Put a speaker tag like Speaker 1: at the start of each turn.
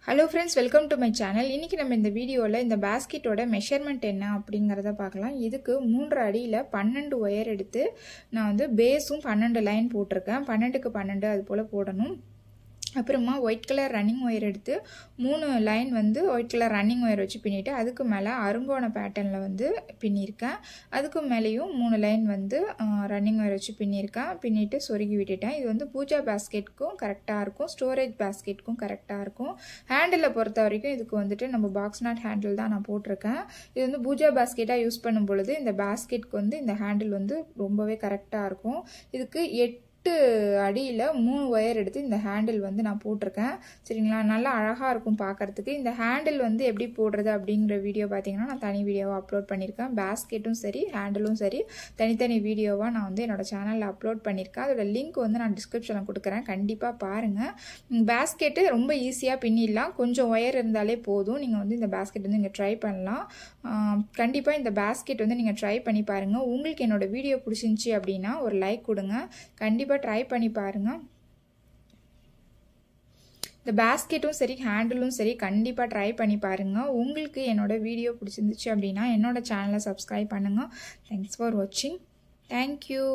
Speaker 1: Hello friends, welcome to my channel. இன்னைக்கு நம்ம இந்த வீடியோல இந்த பாஸ்கெட்டோட மெஷர்மென்ட் என்ன அப்படிங்கறத பார்க்கலாம். இதுக்கு 3 அடியில 12 ஒயர் எடுத்து நான் வந்து பேஸும் 12 லைன் போட்டுருக்கேன். 12க்கு 12 அது போல போடணும். அப்புறமா ஒயிட் கலர் ரன்னிங் ஒயர் எடுத்து 3 லைன் வந்து ஒயிட் கலர் ரன்னிங் ஒயர் வச்சு பின்னிட்டு அதுக்கு மேலே அருங்கோண பேட்டர்னில் வந்து பின்னியிருக்கேன். அதுக்கு மேலேயும் 3 லைன் வந்து ரன்னிங் ஒயர் வச்சு பின்னிட்டு சொருகி விட்டுட்டேன். இது வந்து பூஜா பாஸ்கெட்டுக்கும் கரெக்டாக இருக்கும், ஸ்டோரேஜ் பாஸ்கெட்டுக்கும் கரெக்டாக இருக்கும். ஹேண்டிலை பொறுத்த வரைக்கும் இதுக்கு வந்துட்டு நம்ம பாக்ஸ் நாட் ஹேண்டில் தான் நான் போட்டிருக்கேன். இது வந்து பூஜா பாஸ்கெட்டாக யூஸ் பண்ணும் பொழுது இந்த பாஸ்கெட்டுக்கு வந்து இந்த ஹேண்டில் வந்து ரொம்பவே கரெக்டாக இருக்கும். இதுக்கு 8 அடியில் 3 ஒயர் எடுத்து இந்த ஹேண்டில் வந்து நான் போட்டிருக்கேன். சரிங்களா, நல்லா அழகாக இருக்கும் பார்க்கறதுக்கு. இந்த ஹேண்டில் வந்து எப்படி போடுறது அப்படிங்கிற வீடியோ பார்த்தீங்கன்னா நான் தனி வீடியோவாக அப்லோட் பண்ணியிருக்கேன். பாஸ்கெட்டும் சரி ஹேண்டிலும் சரி தனித்தனி வீடியோவாக நான் வந்து என்னோட சேனலில் அப்லோட் பண்ணியிருக்கேன். அதோட லிங்க் வந்து நான் டிஸ்கிரிப்ஷனில் கொடுக்குறேன், கண்டிப்பாக பாருங்கள். பாஸ்கெட்டு ரொம்ப ஈஸியாக பின்னிடலாம், கொஞ்சம் ஒயர் இருந்தாலே போதும். நீங்கள் வந்து இந்த பாஸ்கெட் வந்து இங்கே ட்ரை பண்ணலாம். கண்டிப்பாக இந்த பாஸ்கெட் வந்து நீங்கள் ட்ரை பண்ணி பாருங்கள். உங்களுக்கு என்னோட வீடியோ பிடிச்சிருந்துச்சி அப்படின்னா ஒரு லைக் கொடுங்க, கண்டிப்பாக ட்ரை பண்ணி பாருங்க. இந்த பாஸ்கெட்டும் சரி ஹேண்டிலும் சரி கண்டிப்பாக ட்ரை பண்ணி பாருங்க. உங்களுக்கு என்னோட வீடியோ பிடிச்சிருந்துச்சு அப்படின்னா என்னோட சேனலை சப்ஸ்கிரைப் பண்ணுங்க. தேங்க்ஸ் ஃபார் வாட்சிங். தேங்க்யூ.